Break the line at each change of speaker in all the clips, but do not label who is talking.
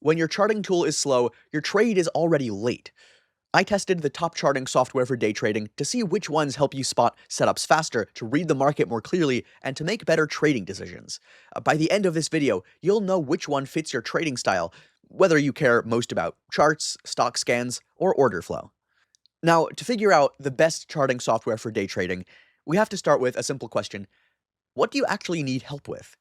When your charting tool is slow, your trade is already late. I tested the top charting software for day trading to see which ones help you spot setups faster, to read the market more clearly, and to make better trading decisions. By the end of this video, you'll know which one fits your trading style, whether you care most about charts, stock scans, or order flow. Now, to figure out the best charting software for day trading, we have to start with a simple question. What do you actually need help with?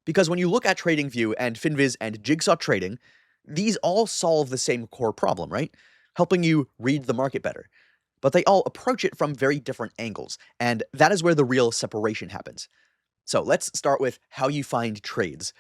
Because when you look at TradingView and Finviz and Jigsaw Trading, these all solve the same core problem, right? Helping you read the market better. But they all approach it from very different angles, and that is where the real separation happens. So let's start with how you find trades.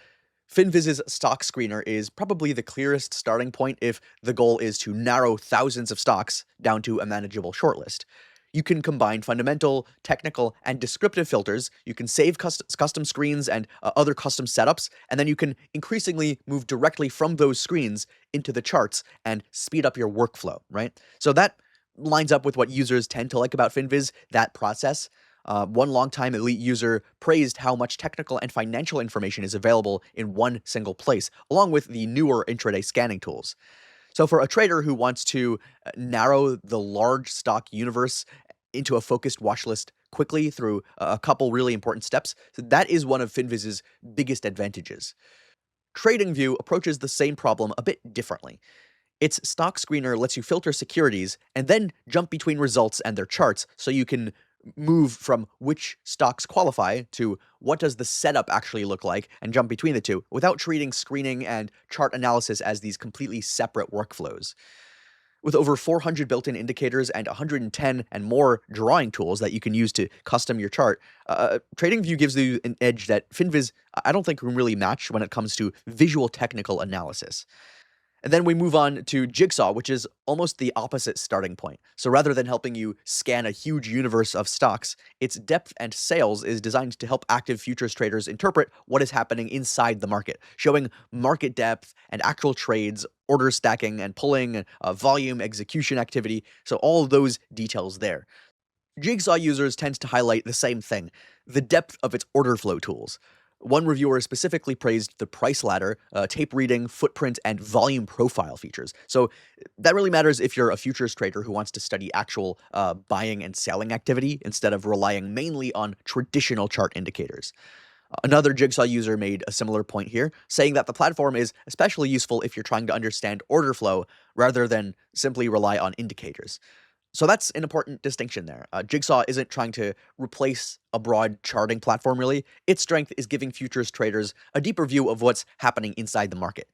Finviz's stock screener is probably the clearest starting point if the goal is to narrow thousands of stocks down to a manageable shortlist. You can combine fundamental, technical, and descriptive filters. You can save custom screens and other custom setups, and then you can increasingly move directly from those screens into the charts and speed up your workflow, right? So that lines up with what users tend to like about Finviz, that process. One longtime Elite user praised how much technical and financial information is available in one single place, along with the newer intraday scanning tools. So for a trader who wants to narrow the large stock universe into a focused watch list quickly through a couple really important steps, that is one of Finviz's biggest advantages. TradingView approaches the same problem a bit differently. Its stock screener lets you filter securities and then jump between results and their charts, so you can move from which stocks qualify to what does the setup actually look like and jump between the two without treating screening and chart analysis as these completely separate workflows. With over 400 built-in indicators and 110 and more drawing tools that you can use to custom your chart, TradingView gives you an edge that Finviz, I don't think, can really match when it comes to visual technical analysis. And then we move on to Jigsaw, which is almost the opposite starting point. So rather than helping you scan a huge universe of stocks, its depth and sales is designed to help active futures traders interpret what is happening inside the market, showing market depth and actual trades, order stacking and pulling, volume, execution activity, so all of those details there. Jigsaw users tend to highlight the same thing, the depth of its order flow tools. One reviewer specifically praised the price ladder, tape reading, footprint, and volume profile features. So that really matters if you're a futures trader who wants to study actual buying and selling activity instead of relying mainly on traditional chart indicators. Another Jigsaw user made a similar point here, saying that the platform is especially useful if you're trying to understand order flow rather than simply rely on indicators. So that's an important distinction there. Jigsaw isn't trying to replace a broad charting platform, really. Its strength is giving futures traders a deeper view of what's happening inside the market.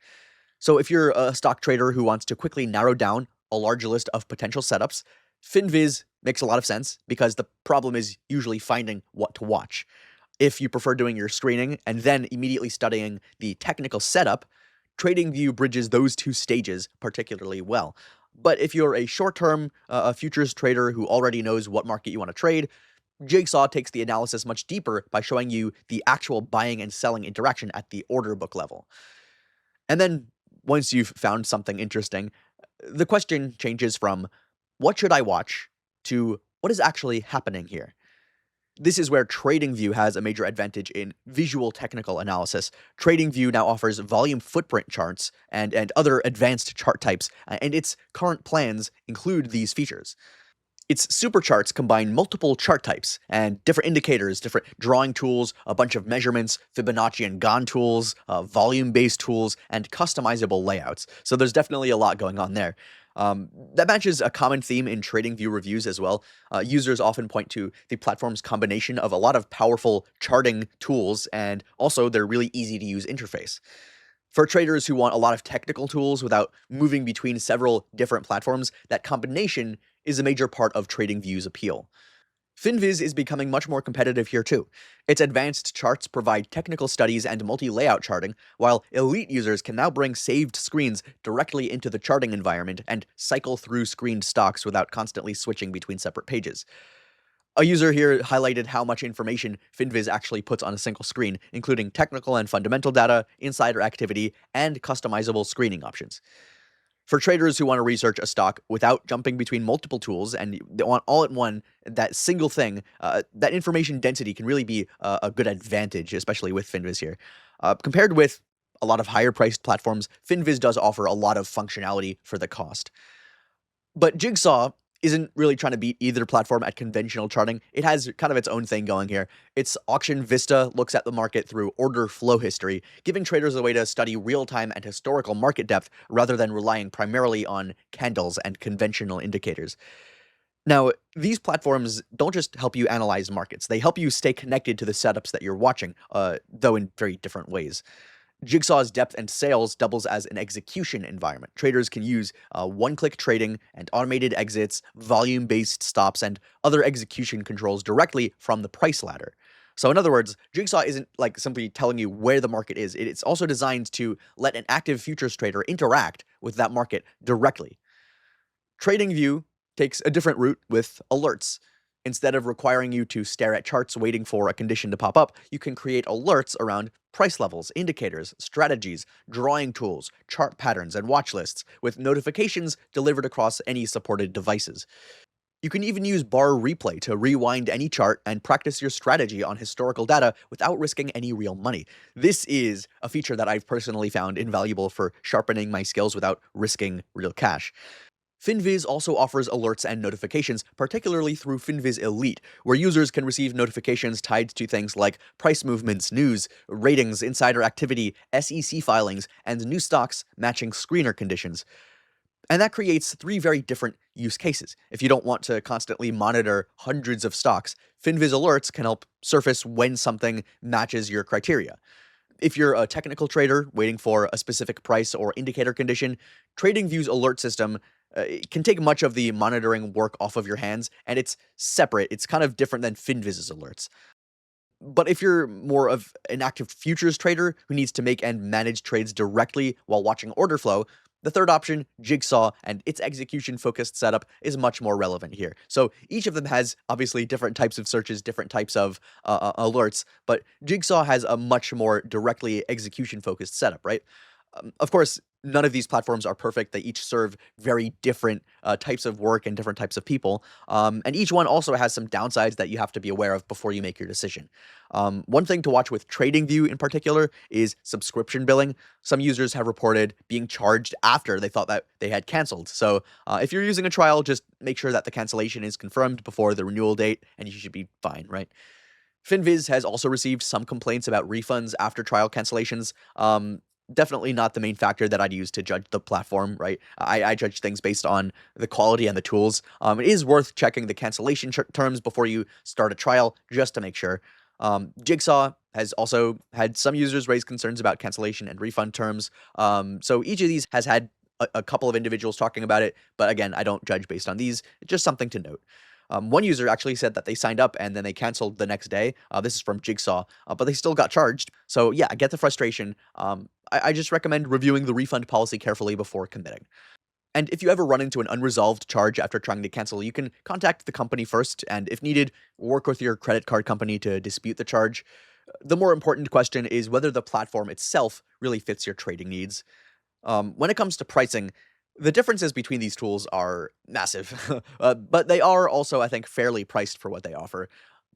So if you're a stock trader who wants to quickly narrow down a large list of potential setups, Finviz makes a lot of sense because the problem is usually finding what to watch. If you prefer doing your screening and then immediately studying the technical setup, TradingView bridges those two stages particularly well. But if you're a short-term futures trader who already knows what market you want to trade, Jigsaw takes the analysis much deeper by showing you the actual buying and selling interaction at the order book level. And then once you've found something interesting, the question changes from what should I watch to what is actually happening here? This is where TradingView has a major advantage in visual technical analysis. TradingView now offers volume footprint charts and other advanced chart types, and its current plans include these features. Its super charts combine multiple chart types and different indicators, different drawing tools, a bunch of measurements, Fibonacci and Gann tools, volume-based tools, and customizable layouts. So there's definitely a lot going on there. That matches a common theme in TradingView reviews as well. Users often point to the platform's combination of a lot of powerful charting tools and also their really easy-to-use interface. For traders who want a lot of technical tools without moving between several different platforms, that combination is a major part of TradingView's appeal. Finviz is becoming much more competitive here too. Its advanced charts provide technical studies and multi-layout charting, while Elite users can now bring saved screens directly into the charting environment and cycle through screened stocks without constantly switching between separate pages. A user here highlighted how much information Finviz actually puts on a single screen, including technical and fundamental data, insider activity, and customizable screening options. For traders who want to research a stock without jumping between multiple tools and they want all at one, that single thing, that information density can really be a good advantage, especially with Finviz here. Compared with a lot of higher priced platforms, Finviz does offer a lot of functionality for the cost. But Jigsaw isn't really trying to beat either platform at conventional charting. It has kind of its own thing going here. Its auction vista looks at the market through order flow history, giving traders a way to study real-time and historical market depth rather than relying primarily on candles and conventional indicators. Now, these platforms don't just help you analyze markets, they help you stay connected to the setups that you're watching, though in very different ways. Jigsaw's depth and sales doubles as an execution environment. Traders can use one-click trading and automated exits, volume-based stops, and other execution controls directly from the price ladder. So in other words, Jigsaw isn't like simply telling you where the market is. It's also designed to let an active futures trader interact with that market directly. TradingView takes a different route with alerts. Instead of requiring you to stare at charts waiting for a condition to pop up, you can create alerts around price levels, indicators, strategies, drawing tools, chart patterns, and watch lists, with notifications delivered across any supported devices. You can even use bar replay to rewind any chart and practice your strategy on historical data without risking any real money. This is a feature that I've personally found invaluable for sharpening my skills without risking real cash. Finviz also offers alerts and notifications, particularly through Finviz Elite, where users can receive notifications tied to things like price movements, news, ratings, insider activity, SEC filings, and new stocks matching screener conditions. And that creates three very different use cases. If you don't want to constantly monitor hundreds of stocks, Finviz alerts can help surface when something matches your criteria. If you're a technical trader waiting for a specific price or indicator condition, TradingView's alert system it can take much of the monitoring work off of your hands, and it's separate. It's kind of different than Finviz's alerts. But if you're more of an active futures trader who needs to make and manage trades directly while watching order flow, the third option, Jigsaw, and its execution-focused setup is much more relevant here. So each of them has obviously different types of searches, different types of alerts, but Jigsaw has a much more directly execution-focused setup, right? Of course, none of these platforms are perfect. They each serve very different types of work and different types of people. And each one also has some downsides that you have to be aware of before you make your decision. One thing to watch with TradingView in particular is subscription billing. Some users have reported being charged after they thought that they had canceled. So if you're using a trial, just make sure that the cancellation is confirmed before the renewal date, and you should be fine, right? Finviz has also received some complaints about refunds after trial cancellations. Definitely not the main factor that I'd use to judge the platform, right? I judge things based on the quality and the tools. It is worth checking the cancellation terms before you start a trial, just to make sure. Jigsaw has also had some users raise concerns about cancellation and refund terms. So each of these has had a couple of individuals talking about it, but again, I don't judge based on these. It's just something to note. One user actually said that they signed up and then they canceled the next day. This is from Jigsaw, but they still got charged. So yeah, I get the frustration. I just recommend reviewing the refund policy carefully before committing. And if you ever run into an unresolved charge after trying to cancel, you can contact the company first, and if needed, work with your credit card company to dispute the charge. The more important question is whether the platform itself really fits your trading needs. When it comes to pricing, the differences between these tools are massive, but they are also, I think, fairly priced for what they offer.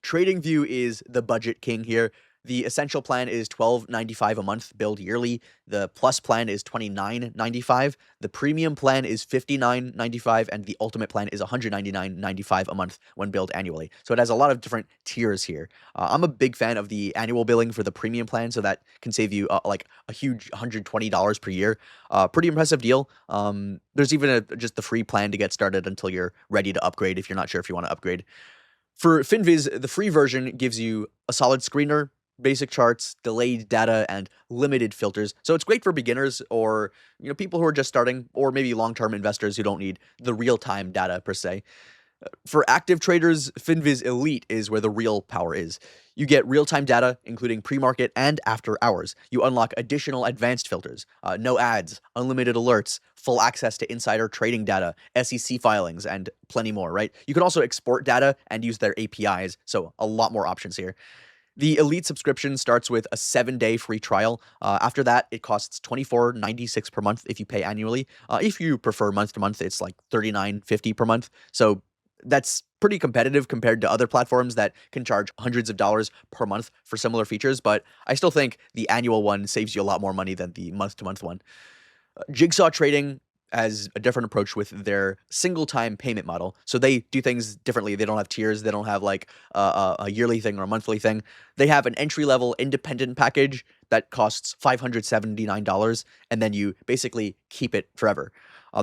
TradingView is the budget king here. The essential plan is $12.95 a month, billed yearly. The plus plan is $29.95. The premium plan is $59.95, and the ultimate plan is $199.95 a month when billed annually. So it has a lot of different tiers here. I'm a big fan of the annual billing for the premium plan, so that can save you like a huge $120 per year. Pretty impressive deal. There's even just the free plan to get started until you're ready to upgrade if you're not sure if you want to upgrade. For Finviz, the free version gives you a solid screener, basic charts, delayed data, and limited filters. So it's great for beginners or people who are just starting, or maybe long-term investors who don't need the real-time data per se. For active traders, Finviz Elite is where the real power is. You get real-time data, including pre-market and after hours. You unlock additional advanced filters, no ads, unlimited alerts, full access to insider trading data, SEC filings, and plenty more, right? You can also export data and use their APIs, so a lot more options here. The Elite subscription starts with a 7-day free trial. After that, it costs $24.96 per month if you pay annually. If you prefer month to month, it's like $39.50 per month. So That's pretty competitive compared to other platforms that can charge hundreds of dollars per month for similar features, but I still think the annual one saves you a lot more money than the month-to-month one. Jigsaw Trading has a different approach with their single time payment model. So they do things differently. They don't have tiers. They don't have like a yearly thing or a monthly thing. They have an entry level independent package that costs $579, and then you basically keep it forever.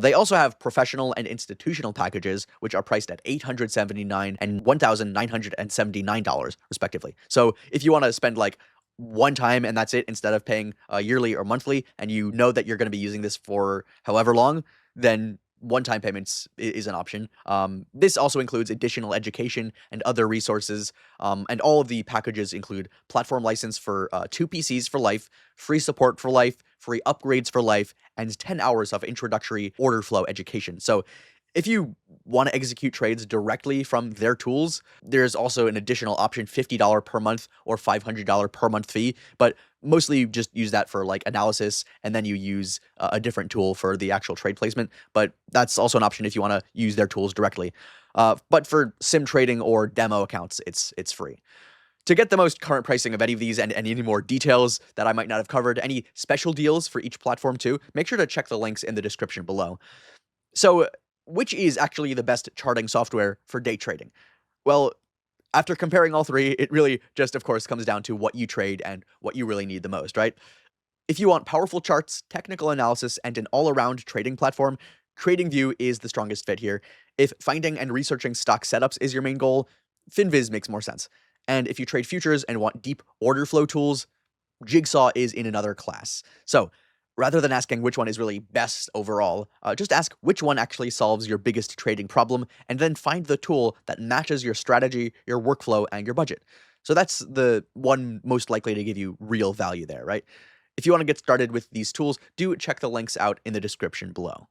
They also have professional and institutional packages, which are priced at $879 and $1,979, respectively. So if you want to spend like one time and that's it instead of paying yearly or monthly, and you know that you're going to be using this for however long, then one-time payments is an option. This also includes additional education and other resources, and all of the packages include platform license for 2 PCs for life, free support for life, free upgrades for life, and 10 hours of introductory order flow education. So if you want to execute trades directly from their tools, there's also an additional option, $50 per month or $500 per month fee, but mostly you just use that for like analysis, and then you use a different tool for the actual trade placement, but that's also an option if you want to use their tools directly. But for sim trading or demo accounts, it's free. To get the most current pricing of any of these and any more details that I might not have covered, any special deals for each platform too, make sure to check the links in the description below. So, which is actually the best charting software for day trading? Well, after comparing all three, it really just, of course, comes down to what you trade and what you really need the most, right? If you want powerful charts, technical analysis, and an all-around trading platform, TradingView is the strongest fit here. If finding and researching stock setups is your main goal, Finviz makes more sense. And if you trade futures and want deep order flow tools, Jigsaw is in another class. So, rather than asking which one is really best overall, just ask which one actually solves your biggest trading problem, and then find the tool that matches your strategy, your workflow, and your budget. So that's the one most likely to give you real value there, right? If you want to get started with these tools, do check the links out in the description below.